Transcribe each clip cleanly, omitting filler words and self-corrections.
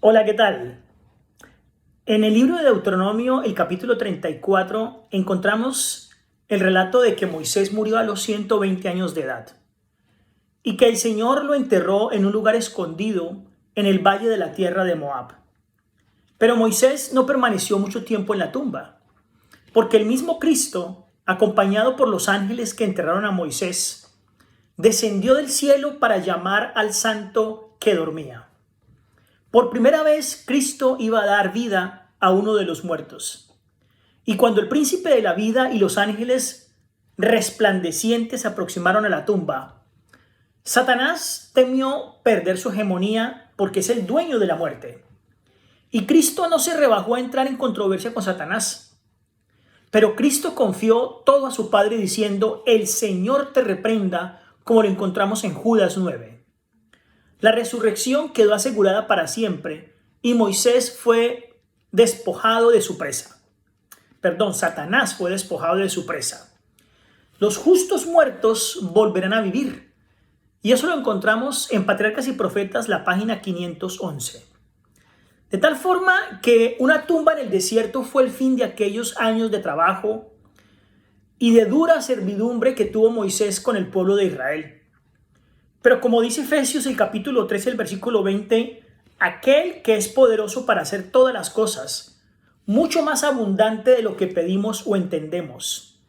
Hola, ¿qué tal? En el libro de Deuteronomio, el capítulo 34, encontramos el relato de que Moisés murió a los 120 años de edad y que el Señor lo enterró en un lugar escondido en el valle de la tierra de Moab. Pero Moisés no permaneció mucho tiempo en la tumba, porque el mismo Cristo, acompañado por los ángeles que enterraron a Moisés, descendió del cielo para llamar al santo que dormía. Por primera vez, Cristo iba a dar vida a uno de los muertos. Y cuando el príncipe de la vida y los ángeles resplandecientes se aproximaron a la tumba, Satanás temió perder su hegemonía porque es el dueño de la muerte. Y Cristo no se rebajó a entrar en controversia con Satanás. Pero Cristo confió todo a su Padre diciendo: el Señor te reprenda, como lo encontramos en Judas 9. La resurrección quedó asegurada para siempre y Moisés fue despojado de su presa. Satanás fue despojado de su presa. Los justos muertos volverán a vivir. Y eso lo encontramos en Patriarcas y Profetas, la página 511. De tal forma que una tumba en el desierto fue el fin de aquellos años de trabajo y de dura servidumbre que tuvo Moisés con el pueblo de Israel. Pero como dice Efesios el capítulo 13, el versículo 20, aquel que es poderoso para hacer todas las cosas, mucho más abundante de lo que pedimos o entendemos.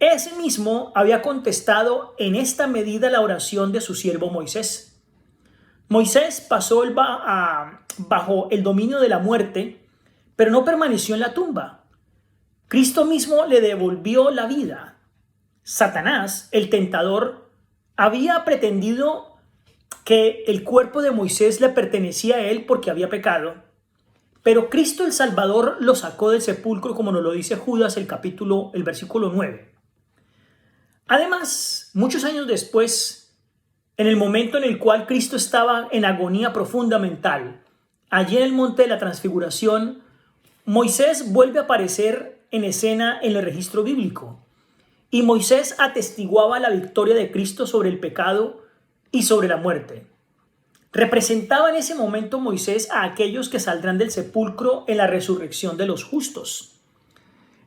Ese mismo había contestado en esta medida la oración de su siervo Moisés. Moisés pasó bajo el dominio de la muerte, pero no permaneció en la tumba. Cristo mismo le devolvió la vida. Satanás, el tentador, había pretendido que el cuerpo de Moisés le pertenecía a él porque había pecado, pero Cristo el Salvador lo sacó del sepulcro, como nos lo dice Judas el versículo 9. Además, muchos años después, en el momento en el cual Cristo estaba en agonía profunda mental, allí en el monte de la Transfiguración, Moisés vuelve a aparecer en escena en el registro bíblico. Y Moisés atestiguaba la victoria de Cristo sobre el pecado y sobre la muerte. Representaba en ese momento Moisés a aquellos que saldrán del sepulcro en la resurrección de los justos.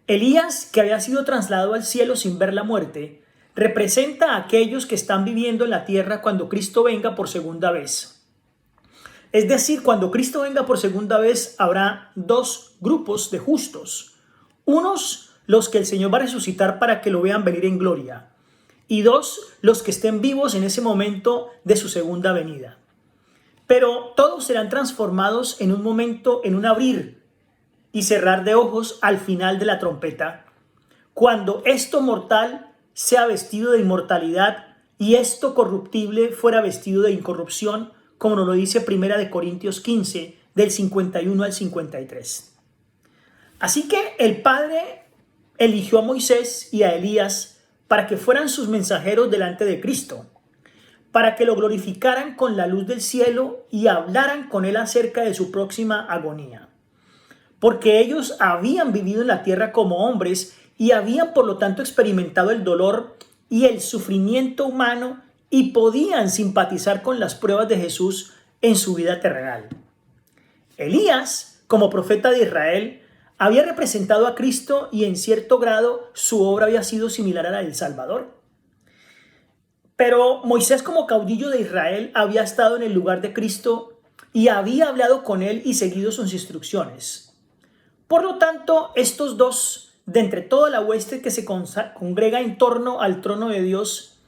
Elías, que había sido trasladado al cielo sin ver la muerte, representa a aquellos que están viviendo en la tierra cuando Cristo venga por segunda vez. Es decir, cuando Cristo venga por segunda vez habrá dos grupos de justos. Unos, los que el Señor va a resucitar para que lo vean venir en gloria. Y dos, los que estén vivos en ese momento de su segunda venida. Pero todos serán transformados en un momento, en un abrir y cerrar de ojos al final de la trompeta, cuando esto mortal sea vestido de inmortalidad y esto corruptible fuera vestido de incorrupción, como nos lo dice 1 Corintios 15, del 51 al 53. Así que el Padre eligió a Moisés y a Elías para que fueran sus mensajeros delante de Cristo, para que lo glorificaran con la luz del cielo y hablaran con él acerca de su próxima agonía. Porque ellos habían vivido en la tierra como hombres y habían por lo tanto experimentado el dolor y el sufrimiento humano y podían simpatizar con las pruebas de Jesús en su vida terrenal. Elías, como profeta de Israel, había representado a Cristo y en cierto grado su obra había sido similar a la del Salvador. Pero Moisés, como caudillo de Israel, había estado en el lugar de Cristo y había hablado con él y seguido sus instrucciones. Por lo tanto, estos dos, de entre toda la hueste que se congrega en torno al trono de Dios,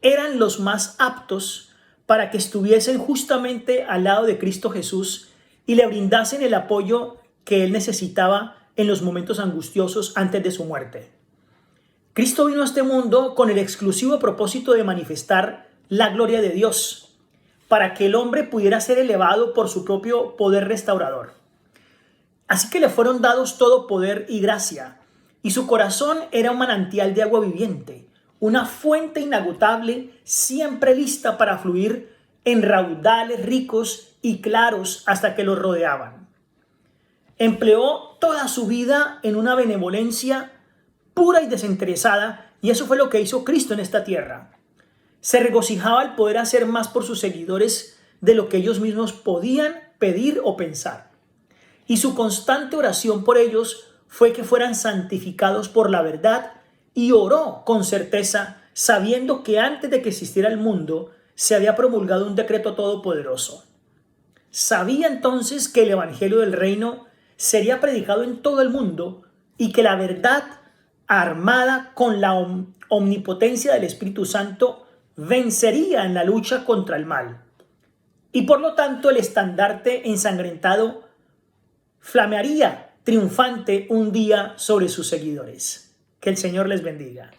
eran los más aptos para que estuviesen justamente al lado de Cristo Jesús y le brindasen el apoyo que él necesitaba en los momentos angustiosos antes de su muerte. Cristo vino a este mundo con el exclusivo propósito de manifestar la gloria de Dios, para que el hombre pudiera ser elevado por su propio poder restaurador. Así que le fueron dados todo poder y gracia, y su corazón era un manantial de agua viviente, una fuente inagotable, siempre lista para fluir en raudales ricos y claros hasta que los rodeaban. Empleó toda su vida en una benevolencia pura y desinteresada, y eso fue lo que hizo Cristo en esta tierra. Se regocijaba al poder hacer más por sus seguidores de lo que ellos mismos podían pedir o pensar. Y su constante oración por ellos fue que fueran santificados por la verdad, y oró con certeza, sabiendo que antes de que existiera el mundo, se había promulgado un decreto todopoderoso. Sabía entonces que el evangelio del reino sería predicado en todo el mundo y que la verdad, armada con la omnipotencia del Espíritu Santo, vencería en la lucha contra el mal. Y por lo tanto el estandarte ensangrentado flamearía triunfante un día sobre sus seguidores. Que el Señor les bendiga.